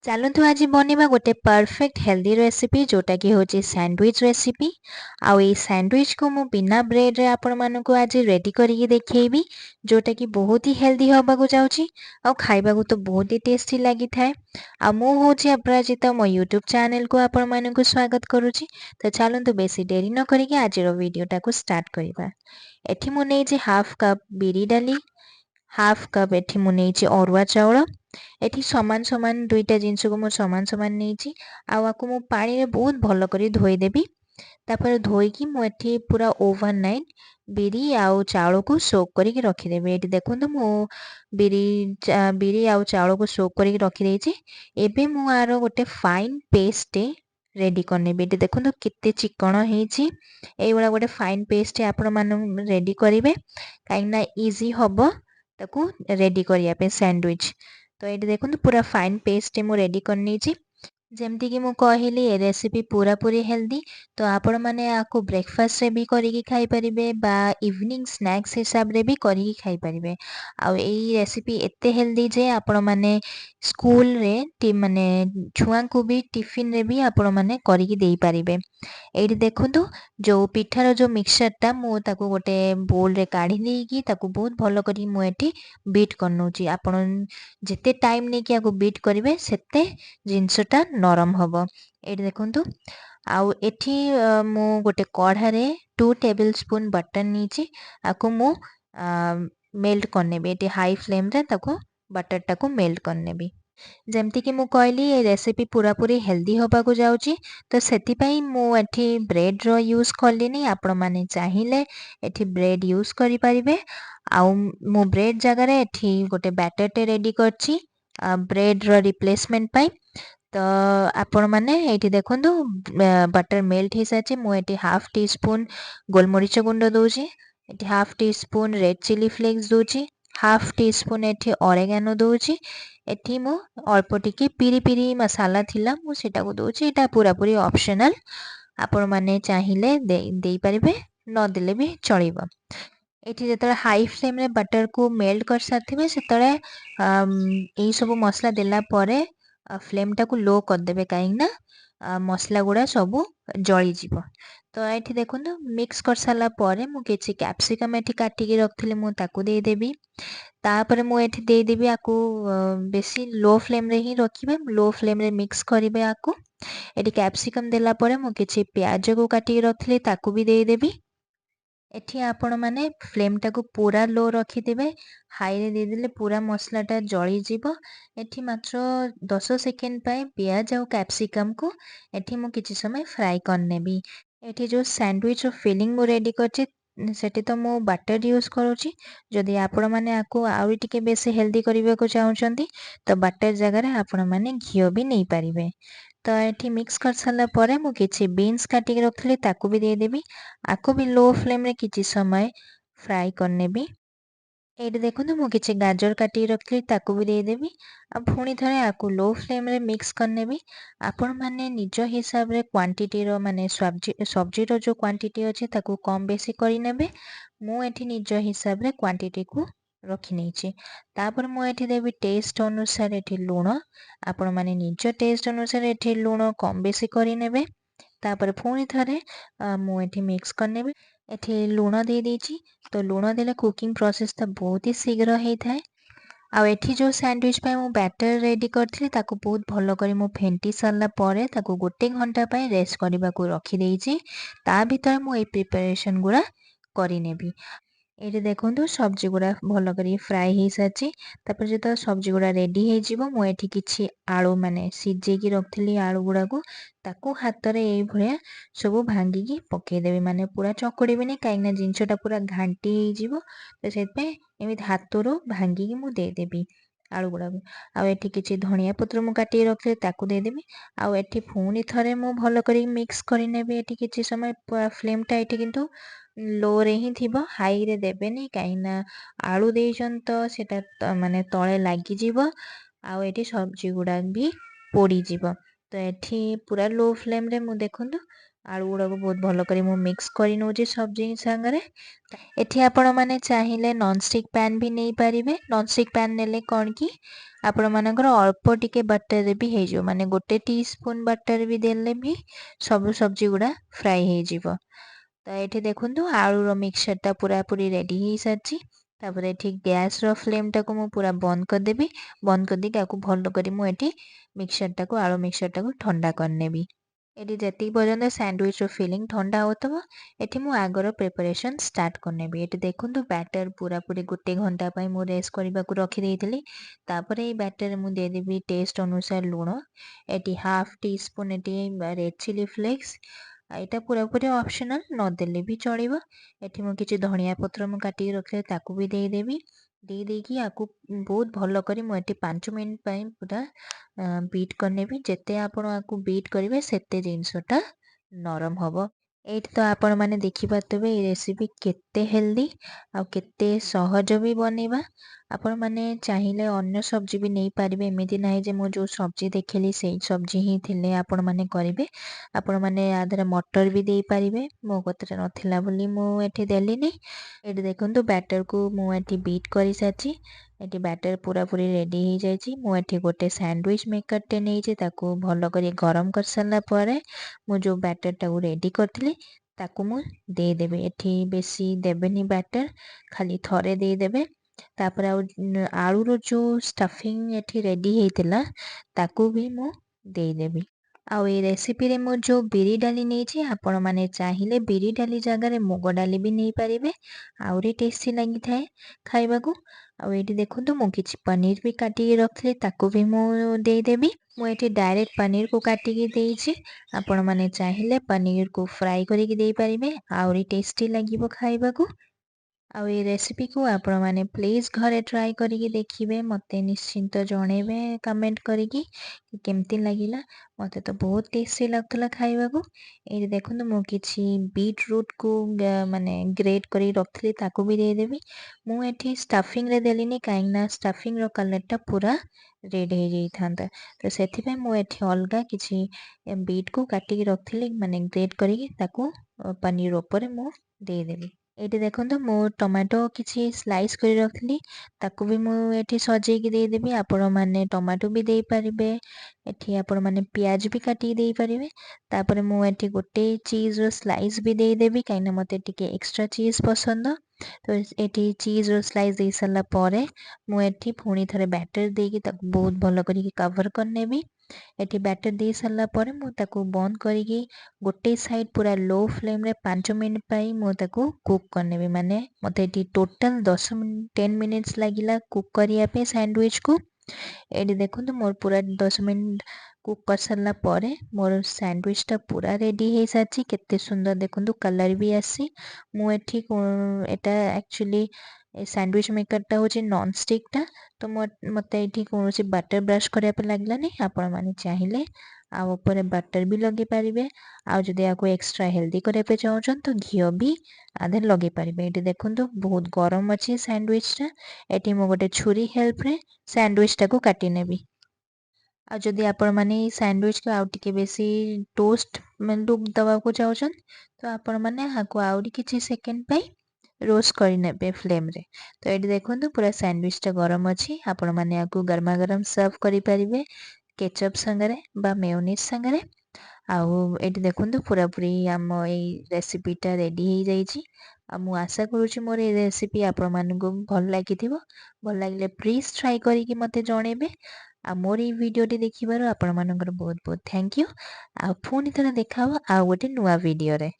ଚାଲନ୍ତୁ ଆଜି ବନେଇବା ଗୋଟେ ପରଫେକ୍ଟ ହେଲ୍ଦି ରେସିପି ଯୋଉଟାକି ହେଉଛି ସ୍ୟାଣ୍ଡୱିଚ୍ ରେସିପି। ଆଉ ଏଇ ସ୍ୟାଣ୍ଡୱିଚ୍କୁ ମୁଁ ବିନା ବ୍ରେଡ଼ରେ ଆପଣମାନଙ୍କୁ ଆଜି ରେଡ଼ି କରିକି ଦେଖେଇବି, ଯୋଉଟାକି ବହୁତ ହି ହେଲ୍ଦି ହେବାକୁ ଯାଉଛି ଆଉ ଖାଇବାକୁ ତ ବହୁତ ହି ଟେଷ୍ଟି ଲାଗିଥାଏ। ଆଉ ମୁଁ ହେଉଛି ଅପରାଜିତା, ମୋ ୟୁଟ୍ୟୁବ୍ ଚ୍ୟାନେଲକୁ ଆପଣମାନଙ୍କୁ ସ୍ୱାଗତ କରୁଛି। ତ ଚାଲନ୍ତୁ ବେଶୀ ଡେରି ନ କରିକି ଆଜିର ଭିଡ଼ିଓଟାକୁ ଷ୍ଟାର୍ଟ କରିବା। ଏଠି ମୁଁ ନେଇଛି ହାଫ୍ କପ୍ ବିରି ଡାଲି, ହାଫ୍ କପ୍ ଏଠି ମୁଁ ନେଇଛି ଅରୁଆ ଚାଉଳ। ଏଠି ସମାନ ସମାନ ଦୁଇଟା ଜିନିଷକୁ ମୁଁ ସମାନ ସମାନ ନେଇଛି। ଆଉ ଆକୁ ମୁଁ ପାଣିରେ ବହୁତ ଭଲ କରି ଧୋଇଦେବି। ତାପରେ ଧୋଇକି ମୁଁ ଏଠି ପୁରା ଓଭର ନାଇଟ୍ ବିରି ଆଉ ଚାଉଳକୁ ସୋକ୍ କରିକି ରଖିଦେବି। ଏଠି ଦେଖନ୍ତୁ ମୁଁ ବିରି ଆଉ ଚାଉଳକୁ ସୋକ୍ କରିକି ରଖିଦେଇଛି। ଏବେ ମୁଁ ଆର ଗୋଟେ ଫାଇନ୍ ପେଷ୍ଟ ରେଡ଼ି କରିନେବି। ଏଠି ଦେଖନ୍ତୁ କେତେ ଚିକଣ ହେଇଛି। এইଭଳିଆ ଗୋଟେ ଫାଇନ୍ ପେଷ୍ଟ ଆପଣମାନେ ରେଡ଼ି କରିବେ, କାହିଁକିନା ଇଜି ହେବ ତାକୁ ରେଡ଼ି କରିବା ପାଇଁ ସ୍ୟାଣ୍ଡୱିଚ୍। ତ ଏଇଠି ଦେଖନ୍ତୁ ପୁରା ଫାଇନ୍ ପେଷ୍ଟ ମୁଁ ରେଡ଼ି କରିନେଇଛି। ଯେମିତିକି ମୁଁ କହିଲି ଏ ରେସିପି ପୁରାପୁରି ହେଲ୍ଦି। ତ ଆପଣମାନେ ଆକୁ ବ୍ରେକଫାଷ୍ଟରେ ବି କରିକି ଖାଇପାରିବେ ବା ଇଭିନିଂ ସ୍ନାକ୍ସ ହିସାବରେ ବି କରିକି ଖାଇପାରିବେ। ଆଉ ଏଇ ରେସିପି ଏତେ ହେଲ୍ଦି ଯେ ଆପଣମାନେ ସ୍କୁଲରେ ମାନେ ଛୁଆଙ୍କୁ ବି ଟିଫିନରେ ବି ଆପଣମାନେ କରିକି ଦେଇପାରିବେ। ଏଇଠି ଦେଖନ୍ତୁ ଯେଉଁ ପିଠାର ଯେଉଁ ମିକ୍ସଚରଟା ମୁଁ ତାକୁ ଗୋଟେ ବୋଲରେ କାଢ଼ି ଦେଇକି ତାକୁ ବହୁତ ଭଲ କରି ମୁଁ ଏଠି ବିଟ୍ କରିନେଉଛି। ଆପଣ ଯେତେ ଟାଇମ୍ ନେଇକି ଆକୁ ବିଟ୍ କରିବେ ସେତେ ଜିନିଷଟା ନରମ ହେବ। ଏଇଠି ଦେଖନ୍ତୁ। ଆଉ ଏଠି ମୁଁ ଗୋଟେ କଢ଼ାରେ 2 ଟେବଲ୍ ସ୍ପୁନ୍ ବଟର୍ ନେଇଛି। ଆକୁ ମୁଁ ମେଲ୍ଟ କରିନେବି। ଏଠି ହାଇ ଫ୍ଲେମ୍ରେ ତାକୁ ବଟରଟାକୁ ମେଲ୍ଟ କରିନେବି। ଯେମିତିକି ମୁଁ କହିଲି ଏ ରେସିପି ପୁରାପୁରି ହେଲ୍ଦି ହେବାକୁ ଯାଉଛି। ତ ସେଥିପାଇଁ ମୁଁ ଏଠି ବ୍ରେଡ଼ର ୟୁଜ୍ କଲିନି। ଆପଣମାନେ ଚାହିଁଲେ ଏଠି ବ୍ରେଡ଼ ୟୁଜ୍ କରିପାରିବେ। ଆଉ ମୁଁ ବ୍ରେଡ଼ ଜାଗାରେ ଏଠି ଗୋଟେ ବ୍ୟାଟରଟେ ରେଡ଼ି କରିଛି ବ୍ରେଡ଼ର ରିପ୍ଲେସମେଣ୍ଟ ପାଇଁ। ତ ଆପଣମାନେ ଏଇଠି ଦେଖନ୍ତୁ ବଟର ମେଲ୍ଟ ହେଇସାରିଛି। ମୁଁ ଏଠି ହାଫ୍ ଟି ସ୍ପୁନ୍ ଗୋଲମରିଚ ଗୁଣ୍ଡ ଦେଉଛି, ଏଠି ହାଫ୍ ଟି ସ୍ପୁନ୍ ରେଡ୍ ଚିଲି ଫ୍ଲେକ୍ସ ଦେଉଛି, ହାଫ୍ ଟି ସ୍ପୁନ୍ ଏଠି ଅରେଗାନୋ ଦେଉଛି। ଏଠି ମୁଁ ଅଳ୍ପ ଟିକେ ପିରି ପିରି ମସାଲା ଥିଲା ମୁଁ ସେଟାକୁ ଦେଉଛି। ଏଇଟା ପୁରାପୁରି ଅପସନାଲ୍, ଆପଣମାନେ ଚାହିଁଲେ ଦେଇପାରିବେ, ନଦେଲେ ବି ଚଳିବ। ଏଠି ଯେତେବେଳେ ହାଇ ଫ୍ଲେମ୍ରେ ବଟରକୁ ମେଲ୍ଟ କରିସାରିଥିବେ ସେତେବେଳେ ଏଇସବୁ ମସଲା ଦେଲା ପରେ ଫ୍ଲେମ୍ଟାକୁ ଲୋ କରିଦେବେ, କାହିଁକିନା ମସଲା ଗୁଡ଼ା ସବୁ ଜଳିଯିବ। ତ ଏଠି ଦେଖନ୍ତୁ ମିକ୍ସ କରିସାରିଲା ପରେ ମୁଁ କିଛି କ୍ୟାପ୍ସିକମ୍ ଏଠି କାଟିକି ରଖିଥିଲି, ମୁଁ ତାକୁ ଦେଇଦେବି। ତାପରେ ମୁଁ ଏଠି ଦେଇଦେବି ଆକୁ ବେଶୀ ଲୋ ଫ୍ଲେମ୍ରେ ହିଁ ରଖିବେ, ଲୋ ଫ୍ଲେମ୍ରେ ମିକ୍ସ କରିବେ ଆକୁ। ଏଠି କ୍ୟାପ୍ସିକମ୍ ଦେଲା ପରେ ମୁଁ କିଛି ପିଆଜକୁ କାଟିକି ରଖିଥିଲି ତାକୁ ବି ଦେଇଦେବି। ଏଠି ଆପଣମାନେ ଫ୍ଲେମ୍ଟାକୁ ପୁରା ଲୋ ରଖିଦେବେ, ହାଇରେ ଦେଇଦେଲେ ପୁରା ମସଲାଟା ଜଳିଯିବ। ଏଠି ମାତ୍ର 10 ସେକେଣ୍ଡ ପାଇଁ ପିଆଜ ଆଉ କ୍ୟାପ୍ସିକମ୍କୁ ଏଠି ମୁଁ କିଛି ସମୟ ଫ୍ରାଏ କରିନେବି। ଏଠି ଯେଉଁ ସ୍ୟାଣ୍ଡୱିଚ୍ର ଫିଲିଂ ମୁଁ ରେଡ଼ି କରିଛି ସେଠି ତ ମୁଁ ବାଟର ୟୁଜ୍ କରୁଛି। ଯଦି ଆପଣମାନେ ଆକୁ ଆହୁରି ଟିକେ ବେଶୀ ହେଲ୍ଦି କରିବାକୁ ଚାହୁଁଛନ୍ତି ତ ବାଟର ଜାଗାରେ ଆପଣମାନେ ଘିଅ ବି ନେଇପାରିବେ। ତ ଏଠି ମିକ୍ସ କରିସାରିଲା ପରେ ମୁଁ କିଛି ବିନ୍ସ କାଟିକି ରଖିଥିଲି ତାକୁ ବି ଦେଇଦେବି। ଆକୁ ବି ଲୋ ଫ୍ଲେମ୍ରେ କିଛି ସମୟ ଫ୍ରାଏ କରିନେବି। ଏଇଠି ଦେଖନ୍ତୁ ମୁଁ କିଛି ଗାଜର କାଟିକି ରଖିଥିଲି ତାକୁ ବି ଦେଇଦେବି। ଆଉ ପୁଣି ଥରେ ଆକୁ ଲୋ ଫ୍ଲେମ୍ରେ ମିକ୍ସ କରିନେବି। ଆପଣମାନେ ନିଜ ହିସାବରେ କ୍ୱାଣ୍ଟିଟିର ମାନେ ସବଜିର ଯେଉଁ କ୍ୱାଣ୍ଟିଟି ଅଛି ତାକୁ କମ୍ ବେଶୀ କରିନେବେ। ମୁଁ ଏଠି ନିଜ ହିସାବରେ କ୍ୱାଣ୍ଟିଟିକୁ ରଖିନେଇଛି। ତାପରେ ମୁଁ ଏଠି ଦେବି ଟେଷ୍ଟ ଅନୁସାରେ ଏଠି ଲୁଣ। ଆପଣମାନେ ନିଜ ଟେଷ୍ଟ ଅନୁସାରେ ଏଠି ଲୁଣ କମ୍ ବେଶୀ କରିନେବେ। ତାପରେ ପୁଣି ଥରେ ମୁଁ ଏଠି ମିକ୍ସ କରିନେବି। ଏଠି ଲୁଣ ଦେଇଦେଇଛି। ତ ଲୁଣ ଦେଲେ କୁକିଂ ପ୍ରୋସେସ୍ଟା ବହୁତ ହି ଶୀଘ୍ର ହେଇଥାଏ। ଆଉ ଏଠି ଯେଉଁ ସ୍ୟାଣ୍ଡୱିଚ୍ ପାଇଁ ମୁଁ ବ୍ୟାଟର ରେଡ଼ି କରିଥିଲି ତାକୁ ବହୁତ ଭଲ କରି ମୁଁ ଫେଣ୍ଟି ସାରିଲା ପରେ ତାକୁ 1 ଘଣ୍ଟା ପାଇଁ ରେଷ୍ଟ କରିବାକୁ ରଖିଦେଇଛି। ତା ଭିତରେ ମୁଁ ଏଇ ପ୍ରିପାରେସନ୍ ଗୁଡ଼ା କରିନେବି। ଏଇଠି ଦେଖନ୍ତୁ ସବଜି ଗୁଡ଼ା ଭଲ କରି ଫ୍ରାଏ ହେଇସାରିଛି। ତାପରେ ଯେତେବେଳେ ସବଜି ଗୁଡ଼ା ରେଡ଼ି ହେଇଯିବ ମୁଁ ଏଠି କିଛି ଆଳୁ ମାନେ ସିଝେଇକି ରଖିଥିଲି ଆଳୁ ଗୁଡ଼ାକୁ ତାକୁ ହାତରେ ଏଇଭଳିଆ ସବୁ ଭାଙ୍ଗିକି ପକେଇଦେବି, ମାନେ ପୁରା ଚକୁଡ଼ିବିନି କାହିଁକିନା ଜିନିଷଟା ପୁରା ଘାଣ୍ଟି ହେଇଯିବ। ତ ସେଥିପାଇଁ ଏମିତି ହାତରୁ ଭାଙ୍ଗିକି ମୁଁ ଦେଇଦେବି ଆଳୁ ଗୁଡ଼ାକୁ। ଆଉ ଏଠି କିଛି ଧଣିଆ ପତ୍ର ମୁଁ କାଟିକି ରଖିଥିଲି ତାକୁ ଦେଇଦେବି। ଆଉ ଏଠି ପୁଣି ଥରେ ମୁଁ ଭଲ କରି ମିକ୍ସ କରିନେବି। ଏଠି କିଛି ସମୟ ଫ୍ଲେମ୍ଟା ଏଠି କିନ୍ତୁ ଲୋରେ ହିଁ ଥିବ, ହାଇରେ ଦେବେନି କାହିଁକିନା ଆଳୁ ଦେଇଛନ୍ତି ତ ସେଇଟା ମାନେ ତଳେ ଲାଗିଯିବ। ଆଉ ଏଠି ସବଜି ଗୁଡ଼ା ବି ପୋଡ଼ିଯିବ। ତ ଏଠି ପୁରା ଲୋ ଫ୍ଲେମ୍ରେ ମୁଁ ଦେଖନ୍ତୁ आलू गुड़ा को बहुत भल कर मिक्स कर नौचे सब्जी सांगे। एठी आपण माने चाहिए नॉनस्टिक पैन भी नहीं पारिबे। नॉनस्टिक पैन नेले कौन कि आपण मानकर अल्प टिके बटर भी हो जो माने गोटे टीस्पून बटर भी देले भी सब सब्जी गुड़ा फ्राई हो जिवो। तो ये देखो आलूर मिक्सचरटा पूरा पूरी रेडी हो सारी। तापर ये गैस रो फ्लेम टाक मु पूरा बंद करदेवी। बंद कर दी भल कर मिक्सचरटा को आलू मिक्सचरटा को ठंडा करनेबी। एटी जेतिक पर्यंत सैंडविच रो फिलिंग ठंडा होतबो एठी मु आगर प्रिपरेशन स्टार्ट करनेबी। एटी देखंतु बैटर पूरा पूरी गोटे घंटा पई मु रेस्ट करबा को रखि देइथिली। तापरे ए बैटर मु दे देबी टेस्ट अनुसार लूण। एटी हाफ टी स्पून एटी रेड चिली फ्लेक्स। एटा पूरा पूरी ऑप्शनल न देले भी चलिबो। एठी मु किछि धनिया पत्र मु काटी रखले ताकू भी दे देबी। दे देकी आकू बहुत भल करी मु एटी 5 मिनिट पई पूरा बीट करनेबी। जेते आपण आकू बीट करिवे सेते जिनसटा नरम हबो। एठी तो आपण माने देखि पातबे ए रेसिपी केते हेल्दी आ केते सहज भी बनेबा। आपण माने चाहिए अन्य सब्जी भी नहीं पारिबे। एमिति नाही जे मु जो सब्जी देखली सेई सब्जी ही थिले आपण माने करिवे। आपण माने आधरे मटर भी देई पारिबे। मो कतरे नथिला बोली मु एठी देलिनी। एठी देखंतु बैटर को मु एठी बीट करि साची। एटी बैटर पूरा पूरी रेडी हो जाइए। मुझे गोटे सैंडविच मेकर टे नहीं ताकू भल कर गरम कर सारा पर मु जो बैटर टाक रेडी करी ताकू मु देदेबी। एठी बेसी देबेनी बैटर खाली थरे देदेबे। तापर आलूर जो स्टफिंग एठी रेडी होता ताकू भी मु देदेबी। आउ ये रेसिपी रे मु जो बिरी डाली नहीं आपण माने चाहिए बिरी डाली जगह मुग डाली भी नहीं पारिबे। आउरी टेस्टी लगी थाए खाइबा को। आउ एठी देखंतु मु किछि पनीर भी काटी रखले ताकू भी मु देदेबी। मु एठी डायरेक्ट पनीर को काटिकी देइछि। आपण माने चाहिए पनीर को फ्राई करिकी देई पारिबे। आउरी टेस्टी लागिबो खाइबा को। आउ ये रेसिपी को आपण माने प्लीज घरे ट्राई करिकी देखिबे। मते निश्चिंत जणेबे कमेंट करिकी कि केमती लागिला। मते तो बहुत टेस्टी लागतला खाइबा को। ए देखंतु मु किछि बीट रूट को माने ग्रेट करी रखली ताकू भी दे देबी। मु एठी स्टफिंग रे देलिनी काइना स्टफिंग रो कलर टा पूरा रेड हो जाई थांता। तो सेथि पे मु एठी अलगा किछि बीट को काटिकी रखली माने ग्रेट करिकी ताकू पनीर ऊपर मु दे देबी। एठी देखंतु मु टमाटो किछि स्लाइस करी रखली ताकू भी मु एठी सजेइकी दे देबी। आपण माने टमाटो भी देई पारिबे। एठी आपण माने प्याज भी काटी देई पारिबे। तापर मु एठी गोटे चीज रो स्लाइस भी देई देबी काइना मते टिके एक्स्ट्रा चीज पसंद। तो एठी चीज रो स्लाइस देई सारला परे मु एठी पुणी थरे बैटर देकी ताकू बहुत भलो करिकी कवर करनेबी। एठी बैटर देई सारला परे मु ताकू बंद करिकी गोटे साइड पूरा लो फ्लेम रे 5 मिनिट पाई मु ताकू कुक करनेबी। माने मते एठी टोटल 10 मिनिट्स लागिला कुक करिया पे सैंडविच को। एठी देखंतु मोर पूरा 10 मिनिट कुक कर सारला परे मोर सैंडविच टा पूरा रेडी हे साची। केते सुंदर देखंतु कलर भी आसी। मु एठी एटा एक्चुअली ए सैंडविच मेकर टा होची नॉन स्टिक टा। तो मते एठी कोनोसी बटर ब्रश करिया पे लागला नै। आपण माने चाहिए आ ऊपर बटर भी लगे पारिबे। आ जदि आको एक्स्ट्रा हेल्दी करिया पे चाहउछन तो घियो भी आधे लगे पारिबे। एठी देखंतु बहुत गरम अछि सैंडविच टा। एठी मो गोटे छुरी हेल्प रे सैंडविच टा को काटी नेबी। आ जदि आपण माने सैंडविच को आउ टिके बेसी टोस्ट लुक दवा को चाहउछन तो आपण माने हाको आउरी किछि सेकंड पई रोस्ट करि नेबे फ्लेम रे। तो एठी देखंतु पूरा सैंडविच टा गरम अछि। आपण माने आकु गरमा गरम सर्व करि पारिबे केचप संगरे बा मेयोनीज संगरे। आउ एठी देखंतु पूरा पूरी हम ए रेसिपीटा रेडी हो जाइछि। आ मु आशा करूछि मोर ए रेसिपी आपण मानकु भल लागिथिबो। भल लागिले प्लीज ट्राई करिकि मते जणेबे। आ मोर ए वीडियोटी देखिबार आपण मानकर बहुत बहुत थैंक यू। आ पुणी थरे देखा हबो आ गोटे नुवा वीडियो रे।